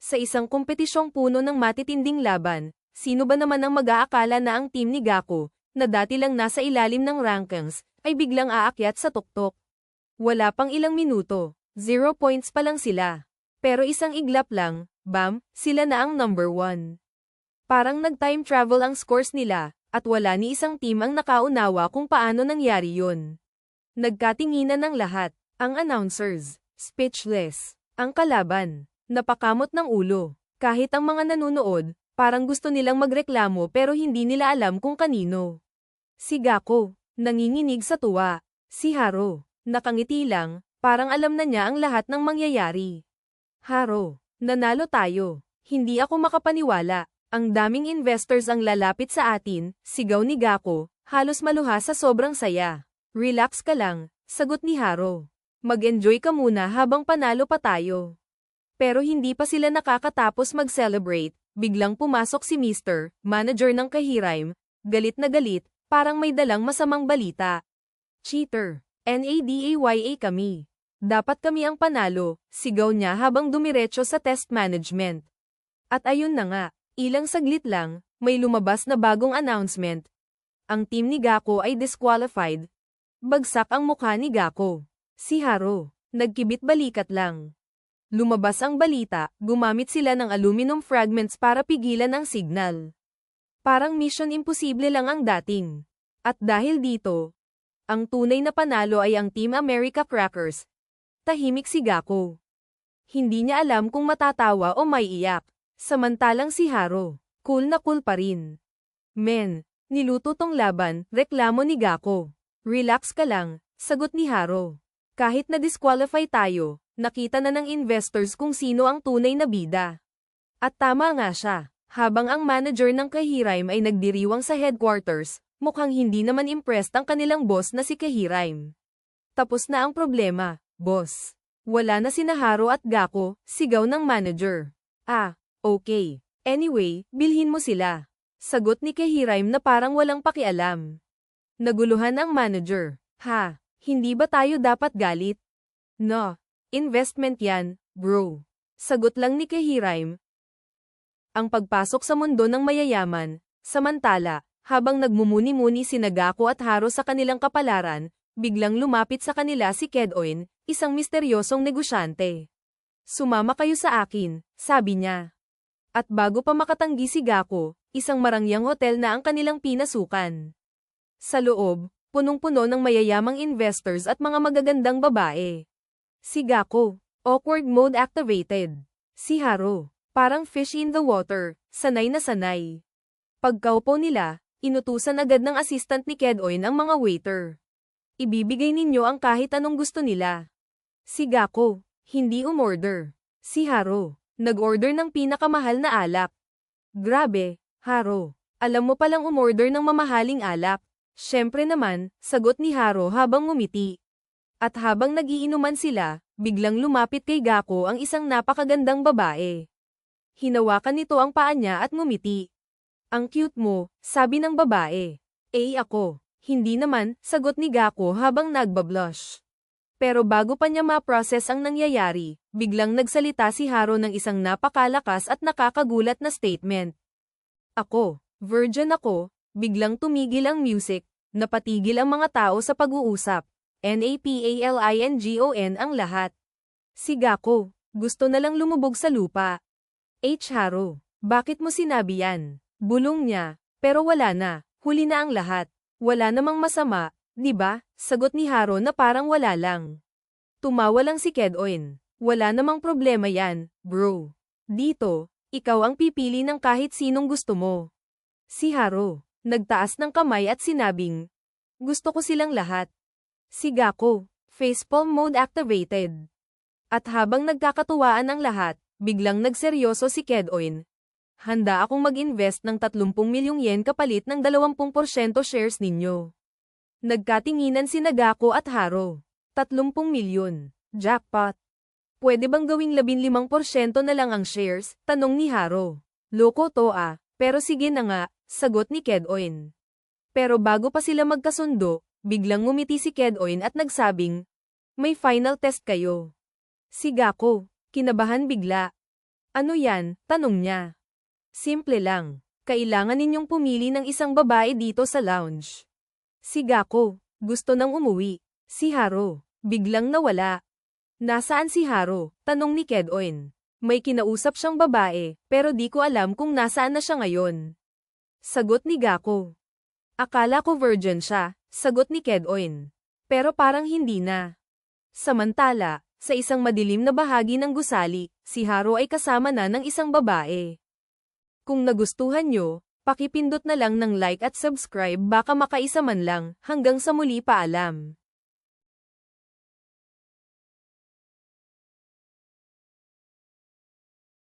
Sa isang kompetisyong puno ng matitinding laban, sino ba naman ang mag-aakala na ang team ni Gako, na dati lang nasa ilalim ng rankings, ay biglang aakyat sa tuktok? Wala pang ilang minuto, 0 points pa lang sila. Pero isang iglap lang, bam, sila na ang number 1. Parang nag-time travel ang scores nila, at wala ni isang team ang nakaunawa kung paano nangyari yun. Nagkatinginan ng lahat, ang announcers, speechless, ang kalaban, napakamot ng ulo, kahit ang mga nanonood, parang gusto nilang magreklamo pero hindi nila alam kung kanino. Si Gako, nanginginig sa tuwa. Si Haro, nakangiti lang, parang alam na niya ang lahat ng mangyayari. Haro, nanalo tayo. Hindi ako makapaniwala. Ang daming investors ang lalapit sa atin, sigaw ni Gako, halos maluha sa sobrang saya. Relax ka lang, sagot ni Haro. Mag-enjoy ka muna habang panalo pa tayo. Pero hindi pa sila nakakatapos mag-celebrate, biglang pumasok si Mr. Manager ng Kahiraim, galit na galit, parang may dalang masamang balita. Cheater, NADAYA kami. Dapat kami ang panalo, sigaw niya habang dumiretso sa test management. At ayun na nga. Ilang saglit lang, may lumabas na bagong announcement. Ang team ni Gako ay disqualified. Bagsak ang mukha ni Gako. Si Haro, nagkibit balikat lang. Lumabas ang balita, gumamit sila ng aluminum fragments para pigilan ang signal. Parang mission imposible lang ang dating. At dahil dito, ang tunay na panalo ay ang Team America Crackers. Tahimik si Gako. Hindi niya alam kung matatawa o maiiyak. Samantalang si Haro, cool na cool pa rin. Men, niluto tong laban, reklamo ni Gako. Relax ka lang, sagot ni Haro. Kahit na-disqualify tayo, nakita na ng investors kung sino ang tunay na bida. At tama nga siya, habang ang manager ng Kahiraim ay nagdiriwang sa headquarters, mukhang hindi naman impressed ang kanilang boss na si Kahiraim. Tapos na ang problema, boss. Wala na sina Haro at Gako, sigaw ng manager. Okay. Anyway, bilhin mo sila. Sagot ni Kahiraim na parang walang pakialam. Naguluhan ang manager. Hindi ba tayo dapat galit? No. Investment yan, bro. Sagot lang ni Kahiraim. Ang pagpasok sa mundo ng mayayaman, samantala, habang nagmumuni-muni sina Gako at Haro sa kanilang kapalaran, biglang lumapit sa kanila si Kedoin, isang misteryosong negosyante. Sumama kayo sa akin, sabi niya. At bago pa makatanggi si Gako, isang marangyang hotel na ang kanilang pinasukan. Sa loob, punong-puno ng mayayamang investors at mga magagandang babae. Si Gako, awkward mode activated. Si Haro, parang fish in the water, sanay na sanay. Pagkaupo nila, inutusan agad ng assistant ni Kedoin ang mga waiter. Ibibigay ninyo ang kahit anong gusto nila. Si Gako, hindi umorder. Si Haro, nag-order ng pinakamahal na alak. Grabe, Haro. Alam mo palang umorder ng mamahaling alak. Syempre naman, sagot ni Haro habang ngumiti. At habang nagiinuman sila, biglang lumapit kay Gako ang isang napakagandang babae. Hinawakan nito ang paa niya at ngumiti. Ang cute mo, sabi ng babae. Ako. Hindi naman, sagot ni Gako habang nagbablush. Pero bago pa niya ma-process ang nangyayari, biglang nagsalita si Haro ng isang napakalakas at nakakagulat na statement. Ako, virgin ako, biglang tumigil ang music, napatigil ang mga tao sa pag-uusap. NAPALINGON ang lahat. Si Gako, gusto na lang lumubog sa lupa. Haro, bakit mo sinabi yan? Bulong niya, pero wala na, huli na ang lahat. Wala namang masama, di ba? Sagot ni Haro na parang wala lang. Tumawa lang si Kedoin. Wala namang problema yan, bro. Dito, ikaw ang pipili ng kahit sinong gusto mo. Si Haro, nagtaas ng kamay at sinabing, gusto ko silang lahat. Si Gako, facepalm mode activated. At habang nagkakatuwaan ang lahat, biglang nagseryoso si Kedoin. Handa akong mag-invest ng 30 milyong yen kapalit ng 20% shares ninyo. Nagkatinginan sina Gako at Haro. 30 milyon. Jackpot. Pwede bang gawing 15% na lang ang shares? Tanong ni Haro. Loko to pero sige na nga, sagot ni Kedoin. Pero bago pa sila magkasundo, biglang ngumiti si Kedoin at nagsabing, may final test kayo. Si Gako, kinabahan bigla. Ano yan? Tanong niya. Simple lang. Kailangan ninyong pumili ng isang babae dito sa lounge. Si Gako, gusto nang umuwi. Si Haro, biglang nawala. Nasaan si Haro? Tanong ni Kedoin. May kinausap siyang babae, pero di ko alam kung nasaan na siya ngayon. Sagot ni Gako. Akala ko virgin siya, sagot ni Kedoin. Pero parang hindi na. Samantala, sa isang madilim na bahagi ng gusali, si Haro ay kasama na ng isang babae. Kung nagustuhan nyo, pakipindot na lang ng like at subscribe baka makaisa man lang, hanggang sa muli paalam.